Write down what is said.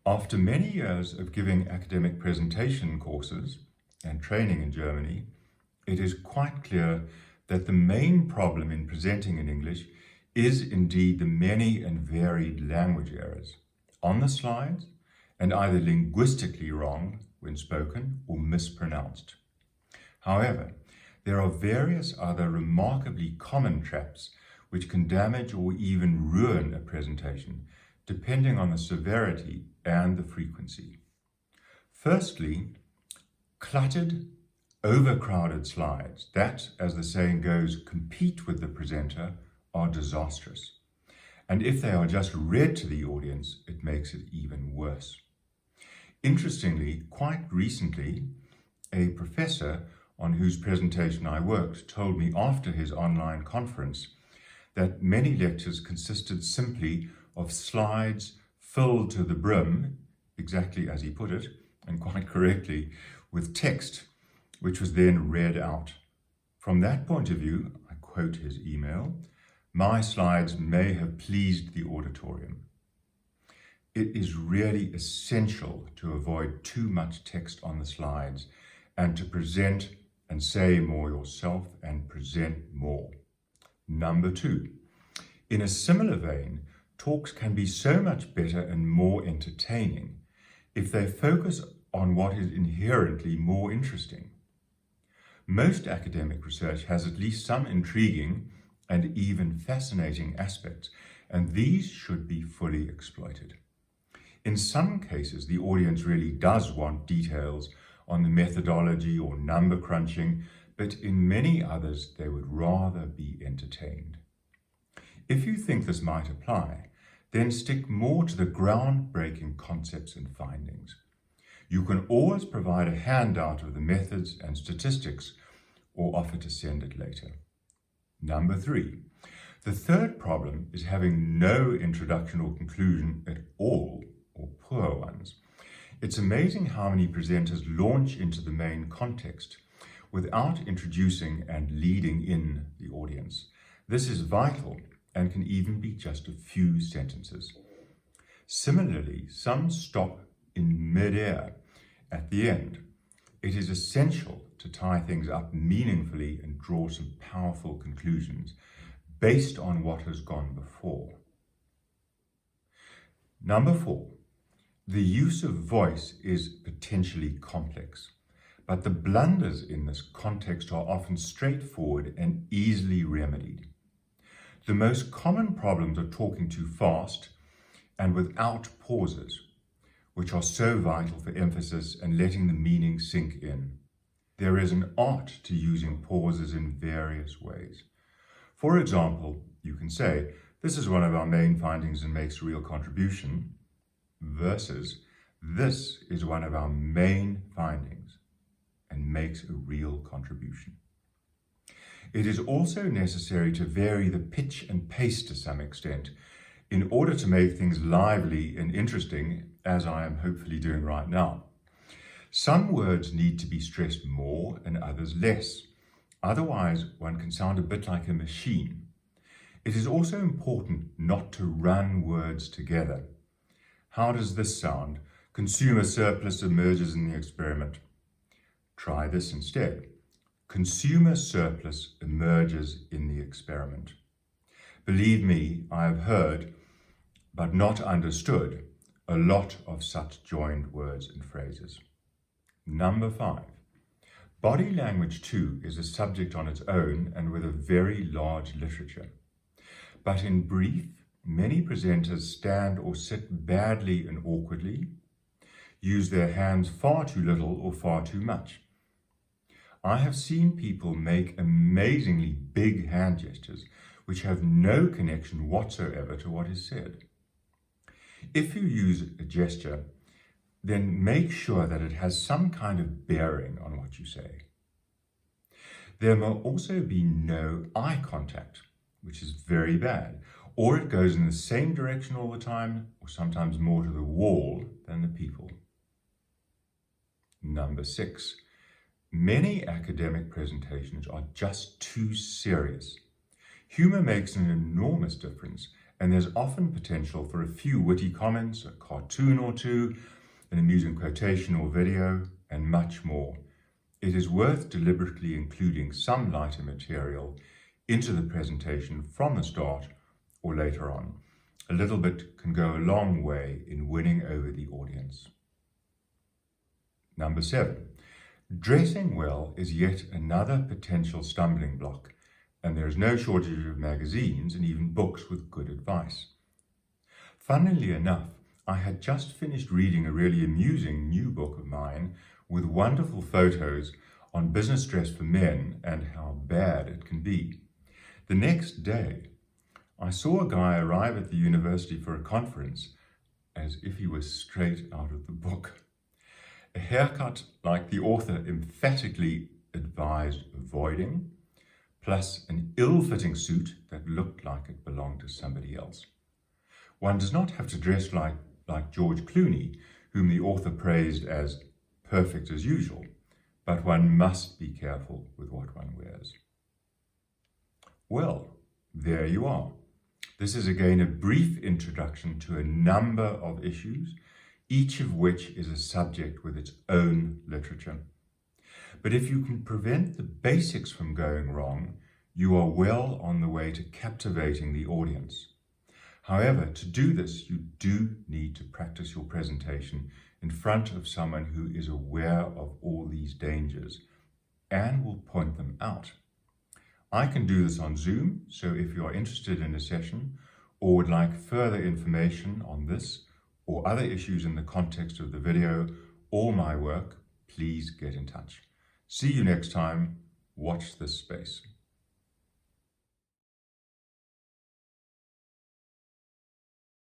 After many years of giving academic presentation courses and training in Germany, it is quite clear that the main problem in presenting in English is indeed the many and varied language errors on the slides and either linguistically wrong when spoken or mispronounced. However, there are various other remarkably common traps which can damage or even ruin a presentation, depending on the severity and the frequency. Firstly, cluttered, overcrowded slides that, as the saying goes, compete with the presenter are disastrous. And if they are just read to the audience, it makes it even worse. Interestingly, quite recently, a professor on whose presentation I worked told me after his online conference that many lectures consisted simply of slides filled to the brim, exactly as he put it, and quite correctly, with text, which was then read out. From that point of view, I quote his email, "My slides may have pleased the auditorium." It is really essential to avoid too much text on the slides and to present and say more yourself and present more. Number 2, in a similar vein, talks can be so much better and more entertaining if they focus on what is inherently more interesting. Most academic research has at least some intriguing and even fascinating aspects, and these should be fully exploited. In some cases, the audience really does want details on the methodology or number crunching, but in many others, they would rather be entertained. If you think this might apply, then stick more to the groundbreaking concepts and findings. You can always provide a handout of the methods and statistics or offer to send it later. Number 3, the third problem is having no introduction or conclusion at all, or poor ones. It's amazing how many presenters launch into the main context without introducing and leading in the audience. This is vital and can even be just a few sentences. Similarly, some stop in mid-air at the end. It is essential to tie things up meaningfully and draw some powerful conclusions based on what has gone before. Number 4, the use of voice is potentially complex, but the blunders in this context are often straightforward and easily remedied. The most common problems are talking too fast and without pauses, which are so vital for emphasis and letting the meaning sink in. There is an art to using pauses in various ways. For example, you can say, "This is one of our main findings and makes a real contribution," versus, "This is one of our main findings and makes a real contribution." It is also necessary to vary the pitch and pace to some extent in order to make things lively and interesting, as I am hopefully doing right now. Some words need to be stressed more and others less. Otherwise, one can sound a bit like a machine. It is also important not to run words together. How does this sound? Consumer surplus emerges in the experiment. Try this instead. Consumer surplus emerges in the experiment. Believe me, I have heard, but not understood, a lot of such joined words and phrases. Number 5. Body language too is a subject on its own and with a very large literature. But in brief, many presenters stand or sit badly and awkwardly, use their hands far too little or far too much. I have seen people make amazingly big hand gestures which have no connection whatsoever to what is said. If you use a gesture, then make sure that it has some kind of bearing on what you say. There may also be no eye contact, which is very bad, or it goes in the same direction all the time, or sometimes more to the wall than the people. Number 6, many academic presentations are just too serious. Humour makes an enormous difference, and there's often potential for a few witty comments, a cartoon or two, an amusing quotation or video, and much more. It is worth deliberately including some lighter material into the presentation from the start or later on. A little bit can go a long way in winning over the audience. Number 7. Dressing well is yet another potential stumbling block, and there is no shortage of magazines and even books with good advice. Funnily enough, I had just finished reading a really amusing new book of mine with wonderful photos on business dress for men and how bad it can be. The next day, I saw a guy arrive at the university for a conference as if he was straight out of the book. A haircut like the author emphatically advised avoiding, plus an ill-fitting suit that looked like it belonged to somebody else. One does not have to dress like George Clooney, whom the author praised as perfect as usual, but one must be careful with what one wears. Well, there you are. This is again a brief introduction to a number of issues, each of which is a subject with its own literature. But if you can prevent the basics from going wrong, you are well on the way to captivating the audience. However, to do this, you do need to practice your presentation in front of someone who is aware of all these dangers and will point them out. I can do this on Zoom, so if you are interested in a session or would like further information on this or other issues in the context of the video or my work, please get in touch. See you next time. Watch this space.